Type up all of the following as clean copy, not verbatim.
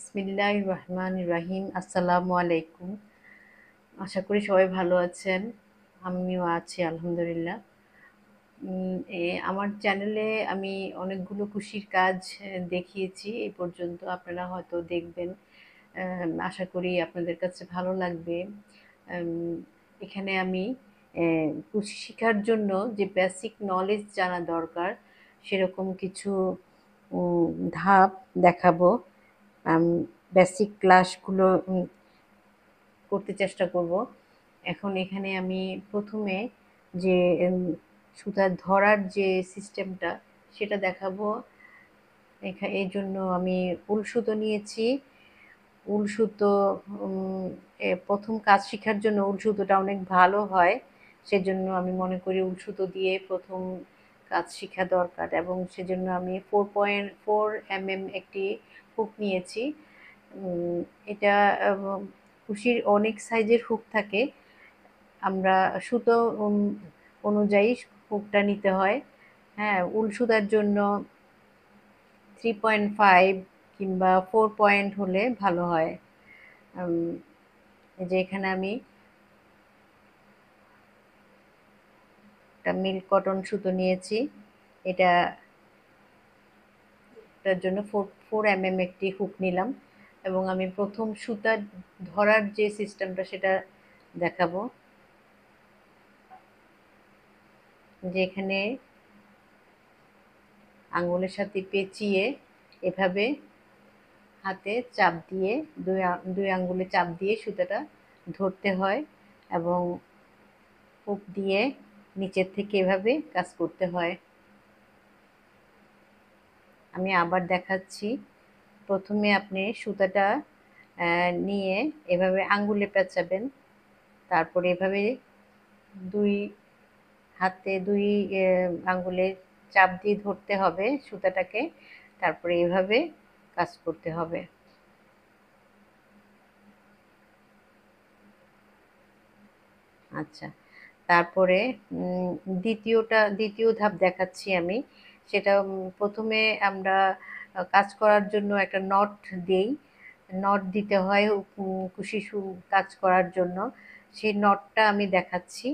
বিসমিল্লাহির রহমানির রহিম। আসসালামু আলাইকুম। আশা করি সবাই ভালো আছেন। আমিও আছি আলহামদুলিল্লাহ। আমার চ্যানেলে আমি অনেকগুলো কুশির কাজ দেখিয়েছি এই পর্যন্ত। আপনারা হয়তো দেখবেন। আশা করি আপনাদের কাছে ভালো লাগবে। আম এখানে আমি কুশি শিখার জন্য যে বেসিক নলেজ জানা দরকার সেরকম কিছু উম ধাপ দেখাবো। বেসিক ক্লাসগুলো করতে চেষ্টা করব। এখন এখানে আমি প্রথমে যে সুতা ধরার যে সিস্টেমটা সেটা দেখাবো। এই জন্য আমি উল সুতো নিয়েছি। উল সুতো প্রথম কাজ শেখার জন্য উল সুতোটা অনেক ভালো হয়, সেজন্য আমি মনে করি উল সুতো দিয়ে প্রথম কাজ শেখা দরকার, এবং সেজন্য আমি 4.4 mm একটি হুক নিয়েছি। এটা কুশির অনেক সাইজের হুক থাকে, আমরা সুতো অনুযায়ী হুকটা নিতে হয়। হ্যাঁ, উল সুতার জন্য 3.5 কিংবা 4 পয়েন্ট হলে ভালো হয়। এই যে এখানে আমি একটা মিল্ক কটন সুতো নিয়েছি। এটার জন্য 4 mm একটি হুক নিলাম, এবং আমি প্রথম সুতা ধরার যে সিস্টেমটা সেটা দেখাবো। যে এখানে আঙুলের সাথে পেঁচিয়ে এভাবে হাতে চাপ দিয়ে দুই আঙ্গুলে চাপ দিয়ে সুতাটা ধরতে হয়, এবং হুক দিয়ে নিচের থেকে এভাবে কাজ করতে হয়। আমি আবার দেখাচ্ছি। প্রথমে আপনি সুতাটা নিয়ে এভাবে আঙ্গুলে পেঁচাবেন, তারপরে এভাবে দুই হাতে দুই আঙ্গুলে চাপ দিয়ে ধরতে হবে সুতাটাকে, তারপরে এভাবে কাজ করতে হবে। আচ্ছা, তারপরে দ্বিতীয় ধাপ দেখাচ্ছি আমি। সেটা প্রথমে আমরা কাজ করার জন্য একটা নট দেই। নট দিতে হয় কুশি কাজ করার জন্য। সেই নটটা আমি দেখাচ্ছি।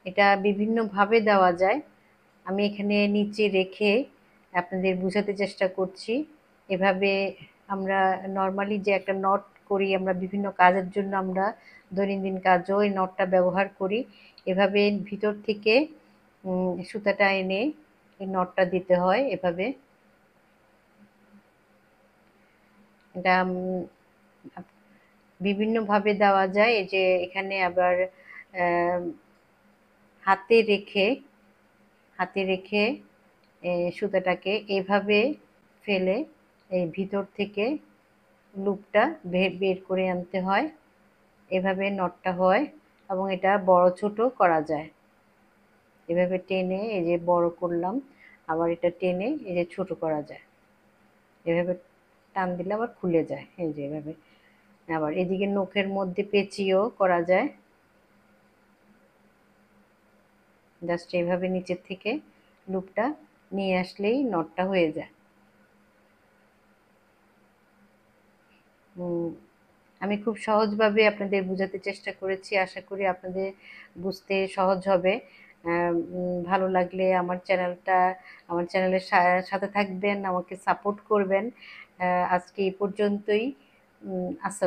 এটা বিভিন্নভাবে দেওয়া যায়। আমি এখানে নিচে রেখে আপনাদের বোঝাতে চেষ্টা করছি। এভাবে আমরা নর্মালি যে একটা নট করি আমরা বিভিন্ন কাজের জন্য, আমরা দৈনন্দিন কাজেও এই নটটা ব্যবহার করি। এভাবে ভিতর থেকে সুতাটা এনে এই নটটা দিতে হয় এভাবে। এটা বিভিন্নভাবে দেওয়া যায়। এই যে এখানে আবার হাতে রেখে সুতাটাকে এভাবে ফেলে এই ভিতর থেকে লুপটা বের করে আনতে হয়। এভাবে নটটা হয়, এবং এটা বড় ছোট করা যায়। এভাবে টেনে এই যে বড় করলাম, আবার এটা টেনে এই যে ছোট করা যায়। এভাবে টান দিলে আবার খুলে যায়। এই যে এভাবে আবার এদিকে নখের মধ্যে পেঁচিয়েও করা যায়। জাস্ট এইভাবে নিচের থেকে লুপটা নিয়ে আসলেই নটটা হয়ে যায়। আমি খুব সহজভাবে আপনাদের বোঝাতে চেষ্টা করেছি। আশা করি আপনাদের বুঝতে সহজ হবে। ভালো লাগলে আমার চ্যানেলের সাথে থাকবেন, আমাকে সাপোর্ট করবেন। আজকে এই পর্যন্তই। আসসালাম।